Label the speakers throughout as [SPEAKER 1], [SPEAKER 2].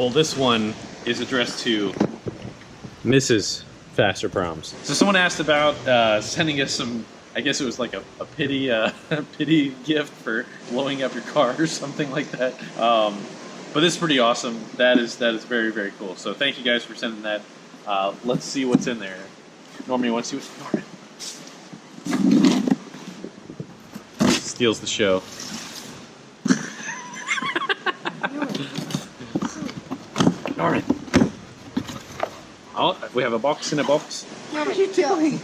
[SPEAKER 1] Well, this one is addressed to Mrs. Fasterproms. So someone asked about sending us some, I guess it was like a pity pity gift for blowing up your car or something like that. But this is pretty awesome. That is very, very cool. So thank you guys for sending that. Let's see what's in there. Norman, you want to see what's in there? Steals the show. Norman. Oh, we have a box in a box.
[SPEAKER 2] What are you doing?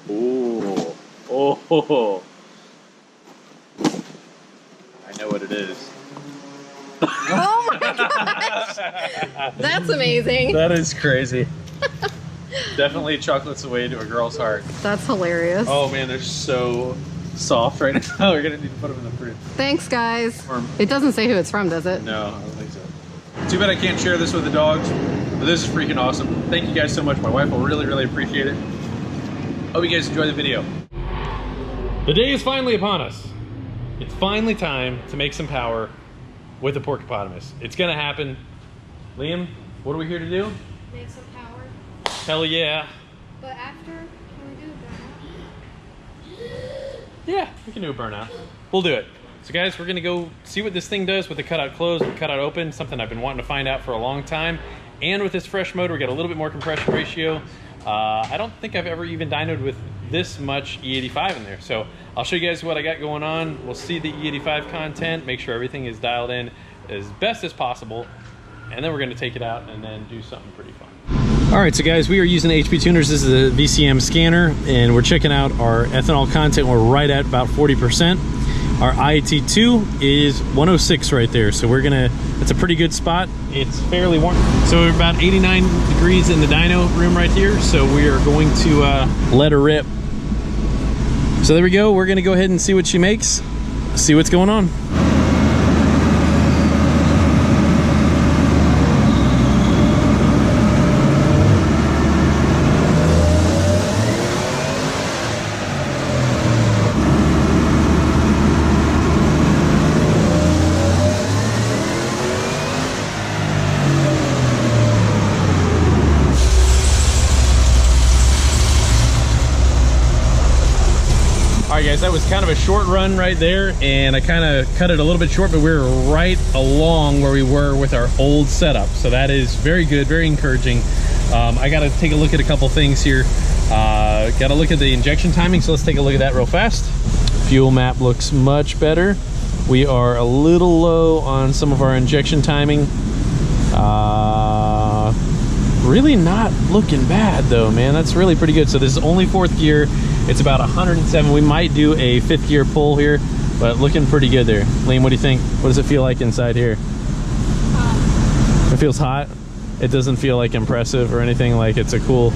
[SPEAKER 1] Oh, oh, I know what it is.
[SPEAKER 3] Oh my gosh! That's amazing.
[SPEAKER 1] That is crazy. Definitely chocolates away to a girl's heart.
[SPEAKER 3] That's hilarious.
[SPEAKER 1] Oh man, they're so soft right now. We're gonna need to put them in the fridge.
[SPEAKER 3] Thanks, guys. It doesn't say who it's from, does it?
[SPEAKER 1] No, I don't think so. Too bad I can't share this with the dogs, but this is freaking awesome. Thank you guys so much. My wife will really, really appreciate it. Hope you guys enjoy the video. The day is finally upon us. It's finally time to make some power with the porcupotamus. It's gonna happen. Liam, what are we here to do?
[SPEAKER 3] Make some power.
[SPEAKER 1] Hell yeah.
[SPEAKER 3] But after, can we do a burnout?
[SPEAKER 1] Yeah, we can do a burnout. We'll do it. So guys, we're gonna go see what this thing does with the cutout closed and cutout open, something I've been wanting to find out for a long time. And with this fresh motor, we got a little bit more compression ratio. I don't think I've ever even dynoed with this much E85 in there. So I'll show you guys what I got going on. We'll see the E85 content, make sure everything is dialed in as best as possible. And then we're gonna take it out and then do something pretty fun. All right, so guys, we are using HP tuners. This is a VCM scanner, and we're checking out our ethanol content. We're right at about 40%. Our IAT2 is 106 right there. So we're gonna, it's a pretty good spot. It's fairly warm. So we're about 89 degrees in the dyno room right here. So we are going to let her rip. So there we go. We're gonna go ahead and see what she makes, see what's going on. All right guys, that was kind of a short run right there, and I kind of cut it a little bit short, but we were right along where we were with our old setup. So that is very good, very encouraging. I got to take a look at a couple things here. Got to look at the injection timing, so let's take a look at that real fast. Fuel map looks much better. We are a little low on some of our injection timing. Really not looking bad though, man. That's really pretty good. So this is only 4th gear. It's about 107. We might do a 5th gear pull here, but looking pretty good there. Liam, what do you think? What does it feel like inside here? Hot. It feels hot. It doesn't feel like impressive or anything like it's a cool.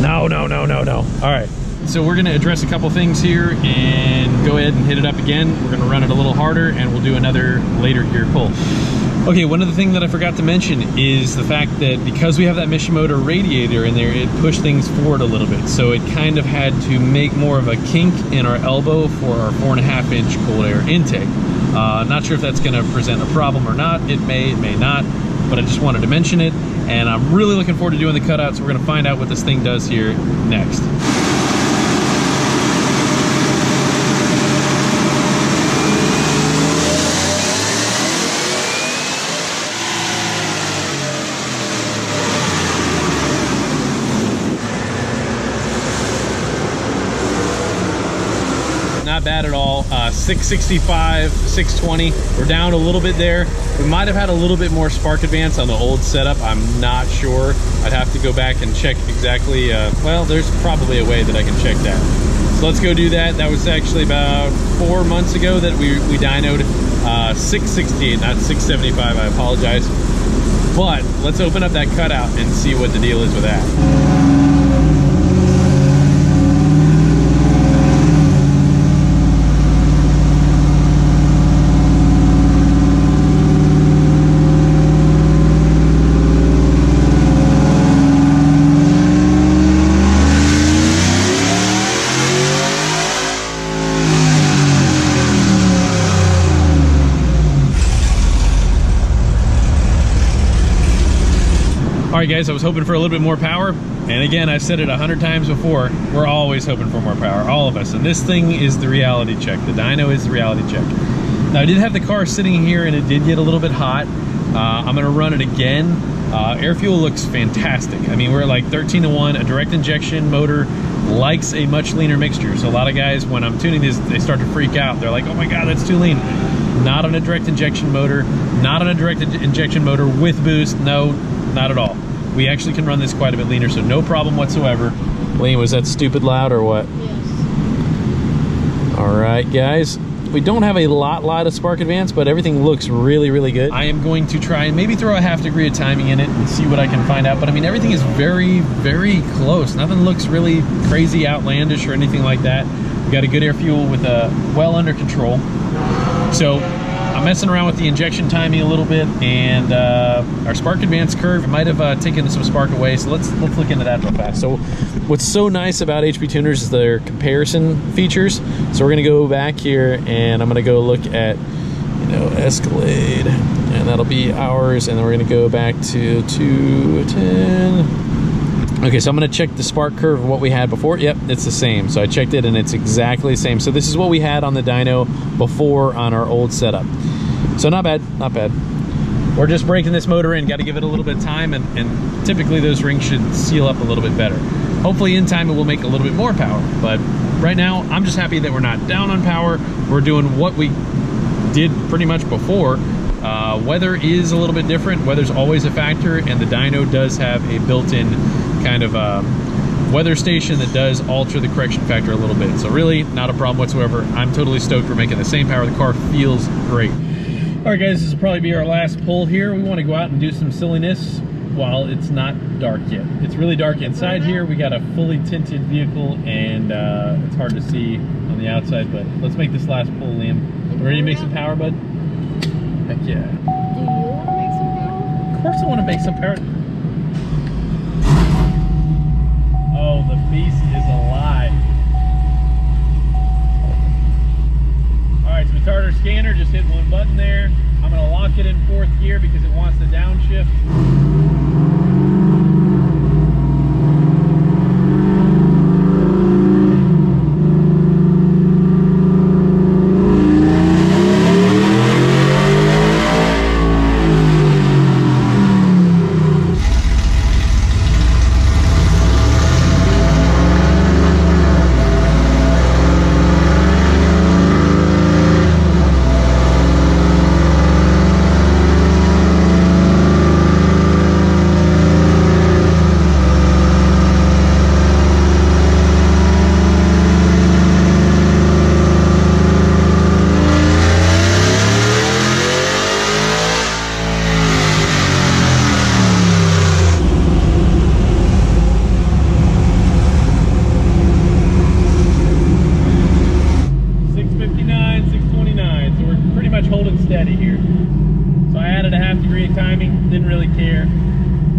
[SPEAKER 1] No. All right. So we're gonna address a couple things here and go ahead and hit it up again. We're gonna run it a little harder and we'll do another later gear pull. Okay, one other thing that I forgot to mention is the fact that because we have that Mission Motor radiator in there, it pushed things forward a little bit. So it kind of had to make more of a kink in our elbow for our 4.5-inch cold air intake. Not sure if that's gonna present a problem or not. It may not, but I just wanted to mention it. And I'm really looking forward to doing the cutouts. We're gonna find out what this thing does here next. Not bad at all. 665, 620. We're down a little bit there. We might have had a little bit more spark advance on the old setup. I'm not sure. I'd have to go back and check exactly. Well, there's probably a way that I can check that. So let's go do that. That was actually about 4 months ago that we dynoed 668, not 675. I apologize. But let's open up that cutout and see what the deal is with that. right, guys, I was hoping for a little bit more power. And again, I've said it 100 times before, we're always hoping for more power, all of us. And this thing is the reality check. The dyno is the reality check. Now, I did have the car sitting here and it did get a little bit hot. I'm gonna run it again. Air fuel looks fantastic. I mean, we're at like 13-to-1. A direct injection motor likes a much leaner mixture. So a lot of guys, when I'm tuning this, they start to freak out. They're like, oh my God, that's too lean. Not on a direct injection motor, not on a direct injection motor with boost. No, not at all. We actually can run this quite a bit leaner, so no problem whatsoever. Lane, was that stupid loud or what?
[SPEAKER 3] Yes.
[SPEAKER 1] All right, guys. We don't have a lot of spark advance, but everything looks really, really good. I am going to try and maybe throw a half degree of timing in it and see what I can find out. But I mean, everything is very, very close. Nothing looks really crazy outlandish or anything like that. We got a good air fuel with well under control. So I'm messing around with the injection timing a little bit, and our spark advance curve might have taken some spark away. So let's look into that real fast. So what's so nice about HP tuners is their comparison features. So we're gonna go back here and I'm gonna go look at, you know, Escalade, and that'll be ours. And then we're gonna go back to 210. Okay, so I'm gonna check the spark curve of what we had before. Yep, it's the same. So I checked it and it's exactly the same. So this is what we had on the dyno before on our old setup. So not bad, not bad. We're just breaking this motor in, got to give it a little bit of time, and typically those rings should seal up a little bit better. Hopefully in time it will make a little bit more power, but right now I'm just happy that we're not down on power. We're doing what we did pretty much before. Weather is a little bit different. Weather's always a factor, and the dyno does have a built-in kind of weather station that does alter the correction factor a little bit. So really not a problem whatsoever. I'm totally stoked we're making the same power. The car feels great. All right, guys, this will probably be our last pull here. We want to go out and do some silliness while it's not dark yet. It's really dark inside here. We got a fully tinted vehicle, and it's hard to see on the outside, but let's make this last pull, Liam. Ready to make some power, bud? Heck yeah.
[SPEAKER 3] Do you want to make some power?
[SPEAKER 1] Of course I want to make some power. Oh, the beast is alive. All right, so we started our scanner, just hit one button there. I'm gonna lock it in 4th gear because it wants to downshift. Steady here. So I added a half degree of timing, didn't really care.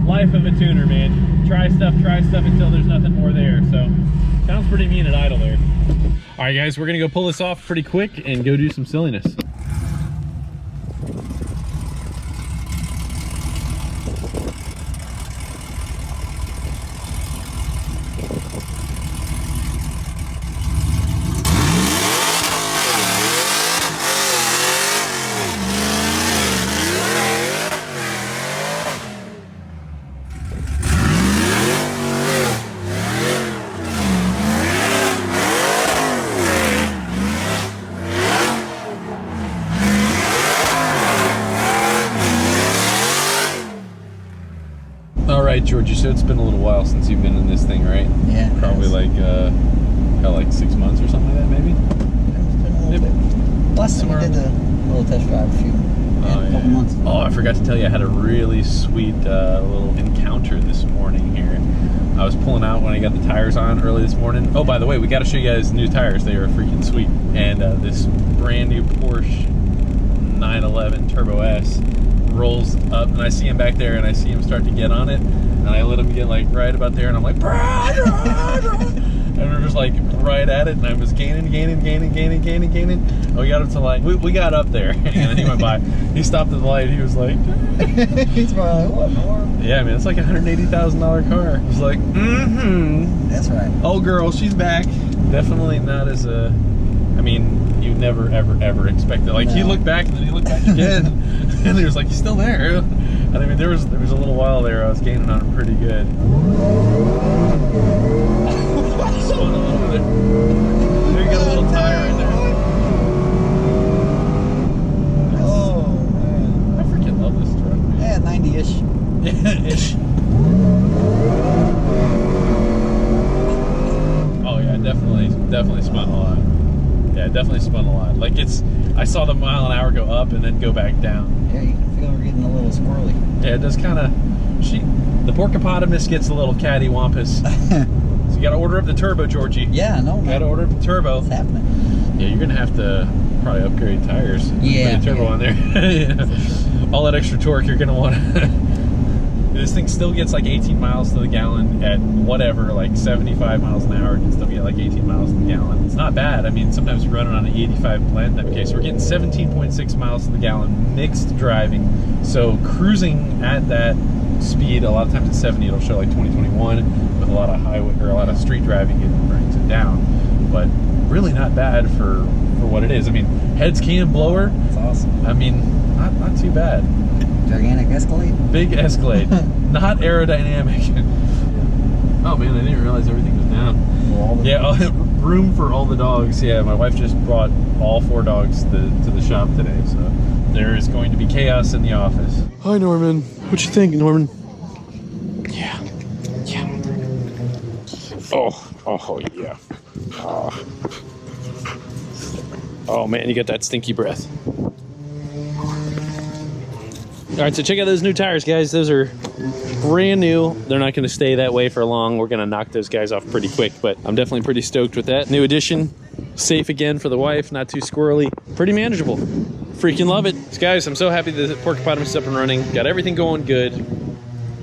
[SPEAKER 1] Life of a tuner, man. Try stuff until there's nothing more there. So sounds pretty mean at idle there. All right, guys, we're gonna go pull this off pretty quick and go do some silliness. All right, George, so it's been a little while since you've been in this thing, right?
[SPEAKER 2] Yeah.
[SPEAKER 1] Probably like 6 months or something like that, maybe?
[SPEAKER 2] It's been a little bit. Last time we did the little test drive a couple months ago.
[SPEAKER 1] Oh, I forgot to tell you, I had a really sweet little encounter this morning here. I was pulling out when I got the tires on early this morning. Oh, by the way, we got to show you guys new tires. They are freaking sweet. And this brand new Porsche 911 Turbo S rolls up, and I see him back there, and I see him start to get on it, and I let him get like right about there, and I'm like, And we were just like right at it, and I was gaining. And we got up to like, we got up there, and then he went by. He stopped at the light. He was like,
[SPEAKER 2] he's probably like, what more?
[SPEAKER 1] yeah, man, it's like a $180,000 car. He's like,
[SPEAKER 2] That's right.
[SPEAKER 1] Oh, girl, she's back. Definitely not as a. I mean, you never, ever expect it. Like, he looked back, and then he looked back again, and he was like, he's still there. And I mean, there was a little while there I was gaining on him pretty good. Spun a little bit. There you got a little tire in there.
[SPEAKER 2] Oh, man.
[SPEAKER 1] I freaking love this truck, man.
[SPEAKER 2] Yeah, 90-ish.
[SPEAKER 1] Yeah, ish. Oh yeah, definitely spun a lot. Yeah, definitely spun a lot. Like I saw the mile/an-hour go up and then go back down.
[SPEAKER 2] Yeah, you can feel her getting a little squirrely.
[SPEAKER 1] Yeah, it does kind of. The porcopotamus gets a little cattywampus. So you got to order up the turbo, Georgie.
[SPEAKER 2] Yeah, no, man.
[SPEAKER 1] Got to order up the turbo.
[SPEAKER 2] What's happening?
[SPEAKER 1] Yeah, you're gonna have to probably upgrade tires.
[SPEAKER 2] Yeah,
[SPEAKER 1] put a turbo on there. Yeah. All that extra torque, you're gonna want to. This thing still gets like 18 miles to the gallon at whatever, like 75 miles an hour. It can still get like 18 miles to the gallon. It's not bad. I mean, sometimes we're running on an 85 blend. Okay, so we're getting 17.6 miles to the gallon mixed driving. So cruising at that speed, a lot of times at 70, it'll show like 2021 with a lot of highway or a lot of street driving. It brings it down, but really not bad for what it is. I mean, heads can blower.
[SPEAKER 2] That's awesome.
[SPEAKER 1] I mean, not too bad.
[SPEAKER 2] Gigantic Escalade.
[SPEAKER 1] Big Escalade, not aerodynamic. Oh man, I didn't realize everything was down.
[SPEAKER 2] Well,
[SPEAKER 1] yeah, room for all the dogs. Yeah, my wife just brought all 4 dogs to the shop today, so there is going to be chaos in the office. Hi Norman, what you think, Norman? Yeah. Oh yeah. Oh man, you got that stinky breath. All right, so check out those new tires, guys. Those are brand new. They're not going to stay that way for long. We're going to knock those guys off pretty quick, but I'm definitely pretty stoked with that. New addition, safe again for the wife, not too squirrely, pretty manageable. Freaking love it. So guys, I'm so happy that the porcopotamus is up and running. Got everything going good.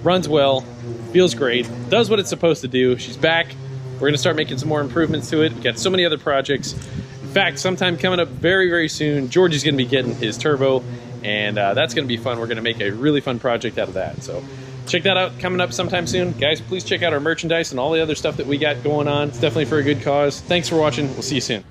[SPEAKER 1] Runs well, feels great, does what it's supposed to do. She's back. We're going to start making some more improvements to it. We've got so many other projects. In fact, sometime coming up very, very soon, Georgie's going to be getting his turbo. And that's going to be fun. We're going to make a really fun project out of that. So check that out coming up sometime soon. Guys, please check out our merchandise and all the other stuff that we got going on. It's definitely for a good cause. Thanks for watching. We'll see you soon.